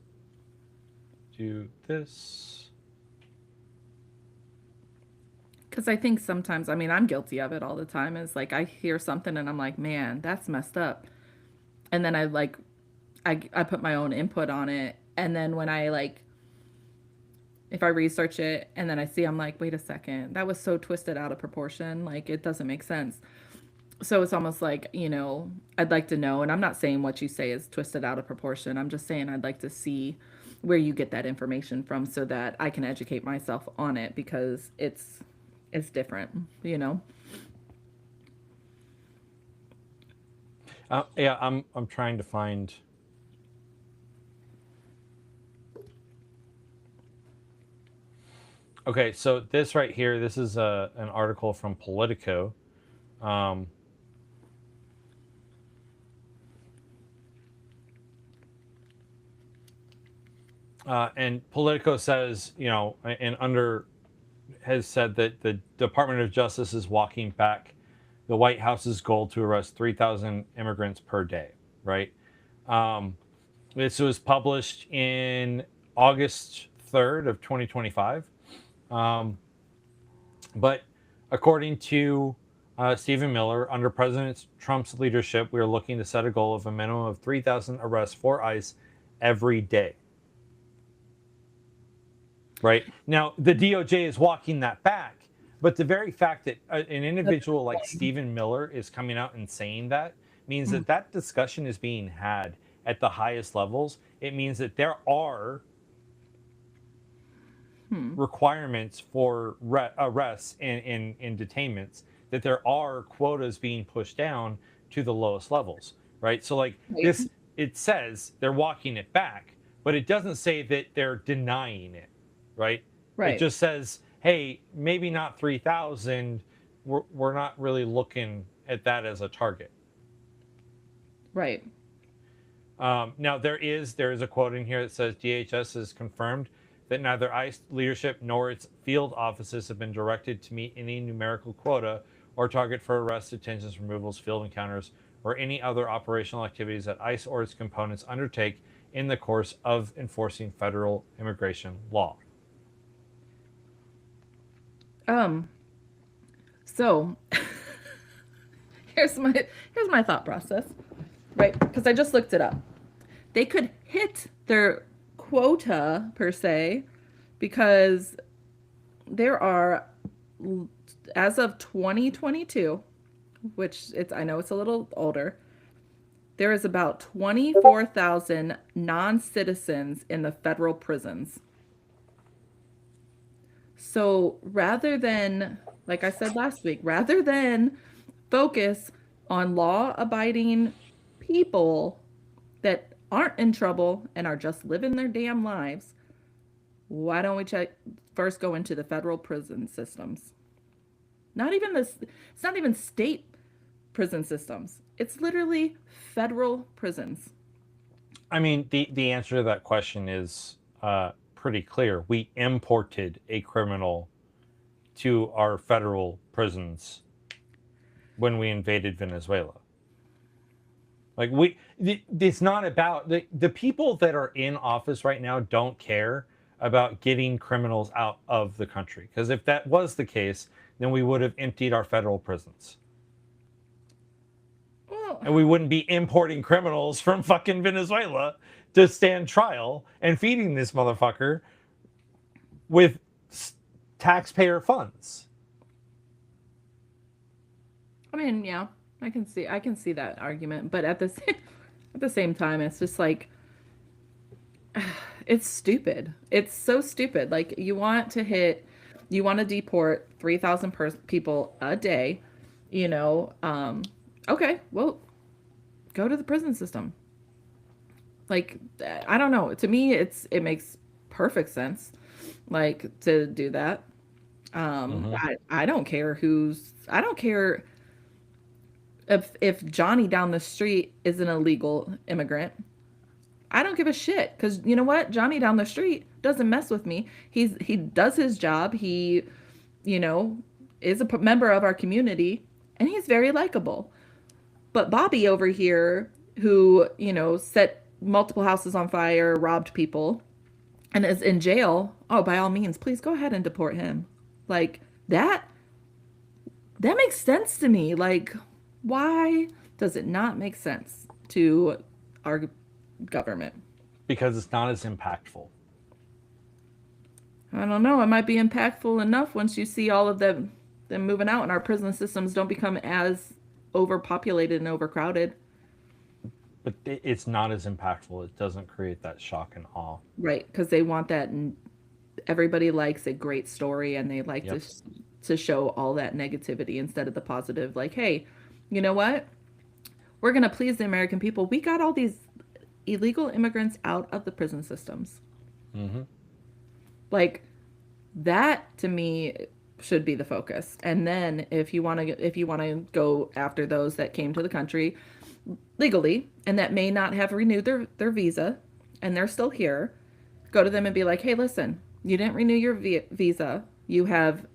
do this. Because I think sometimes, I mean, I'm guilty of it all the time. Is like I hear something and I'm like, man, that's messed up. And then I put my own input on it. And then when I like, if I research it and then I see, I'm like, wait a second, that was so twisted out of proportion. Like it doesn't make sense. So it's almost like, I'd like to know. And I'm not saying what you say is twisted out of proportion. I'm just saying I'd like to see where you get that information from so that I can educate myself on it because it's different, you know. Yeah, I'm trying to find. Okay, so this right here, this is an article from Politico. Um, and Politico says, you know, and under has said that the Department of Justice is walking back the White House's goal to arrest 3,000 immigrants per day, right? Um, this was published in August 3rd of 2025. Um, but according to Stephen Miller, under President Trump's leadership, we are looking to set a goal of a minimum of 3,000 arrests for ICE every day. Right now, the DOJ is walking that back, but the very fact that an individual like Stephen Miller is coming out and saying that means that that discussion is being had at the highest levels. It means that there are requirements for arrests and detainments, that there are quotas being pushed down to the lowest levels, right? So like this, it says they're walking it back, but it doesn't say that they're denying it, right? It just says, hey, maybe not 3,000. We're not really looking at that as a target. Right. Now there is a quote in here that says DHS has confirmed that neither ICE leadership nor its field offices have been directed to meet any numerical quota or target for arrests, detentions, removals, field encounters, or any other operational activities that ICE or its components undertake in the course of enforcing federal immigration law. So here's my thought process, right? Because I just looked it up. They could hit their quota per se because there are, as of 2022, which I know it's a little older, there is about 24,000 non-citizens in the federal prisons. So rather than, like I said last week, rather than focus on law-abiding people that aren't in trouble and are just living their damn lives, why don't we first go into the federal prison systems? It's not even state prison systems. It's literally federal prisons. I mean, the answer to that question is pretty clear. We imported a criminal to our federal prisons when we invaded Venezuela. Like it's not about the people that are in office right now don't care about getting criminals out of the country. Because if that was the case, then we would have emptied our federal prisons. Well, and we wouldn't be importing criminals from fucking Venezuela to stand trial and feeding this motherfucker with taxpayer funds. I mean, yeah, I can see that argument, but at the same time, it's just like it's stupid. It's so stupid. Like you want to deport 3,000 people a day, you know, okay, well, go to the prison system. Like, I don't know. To me, it makes perfect sense, like, to do that. I don't care I don't care if Johnny down the street is an illegal immigrant. I don't give a shit because you know what? Johnny down the street doesn't mess with me. He does his job. He, you know, is a member of our community and he's very likable. But Bobby over here, who, you know, set multiple houses on fire, robbed people, and is in jail, oh, by all means, please go ahead and deport him. Like, that makes sense to me. Like, why does it not make sense to our government? Because it's not as impactful. I don't know. It might be impactful enough once you see all of them moving out and our prison systems don't become as overpopulated and overcrowded. but it's not as impactful. It doesn't create that shock and awe. Right, because they want that. Everybody likes a great story, and they like Yep. to show all that negativity instead of the positive. Like, hey, you know what? We're gonna please the American people. We got all these illegal immigrants out of the prison systems. Mm-hmm. Like that to me should be the focus. And then if you want to go after those that came to the country legally and that may not have renewed their visa and they're still here, go to them and be like, "Hey, listen, you didn't renew your visa. You have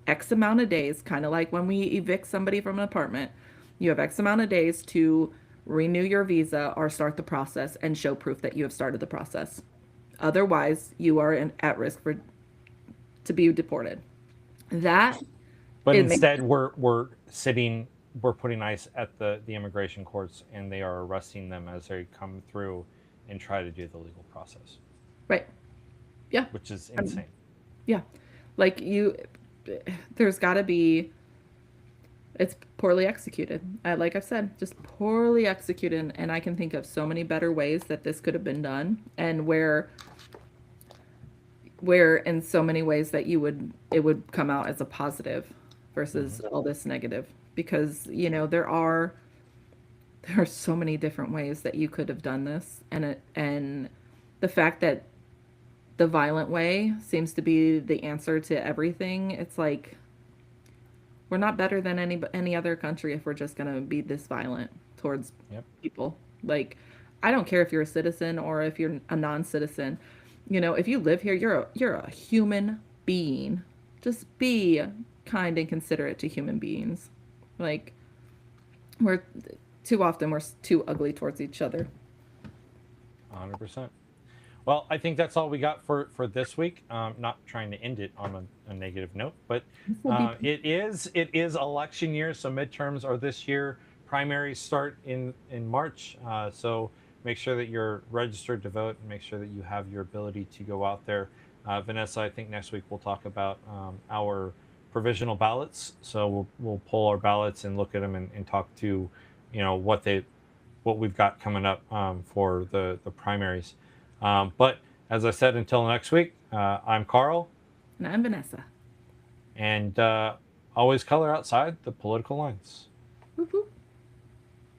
X amount of days, kind of like when we evict somebody from an apartment. You have X amount of days to renew your visa or start the process and show proof that you have started the process. Otherwise, you are at risk for to be deported." That But it makes instead, we're putting ICE at the immigration courts, and they are arresting them as they come through and try to do the legal process, right. Yeah. which is Um, insane. yeah. Like there's got to be. It's poorly executed. Like I've said, just poorly executed. And I can think of so many better ways that this could have been done, and where in so many ways that it would come out as a positive Mm-hmm. versus all this negative. Because there are so many different ways that you could have done this, and the fact that the violent way seems to be the answer to everything. It's like we're not better than any other country if we're just going to be this violent towards Yep. people. Like I don't care if you're a citizen or if you're a non-citizen. If you live here, you're a human being. Just be kind and considerate to human beings. Like we're too often we're too ugly towards each other. 100%. Well, I think that's all we got for this week. Not trying to end it on a negative note, but So be it is election year, so midterms are this year. Primaries start in March, so make sure that you're registered to vote and make sure that you have your ability to go out there. Vanessa, I think next week we'll talk about our provisional ballots. So we'll pull our ballots and look at them and talk to, what we've got coming up for the primaries. But as I said, until next week, I'm Carl, and I'm Vanessa. and always color outside the political lines. Whoop, whoop.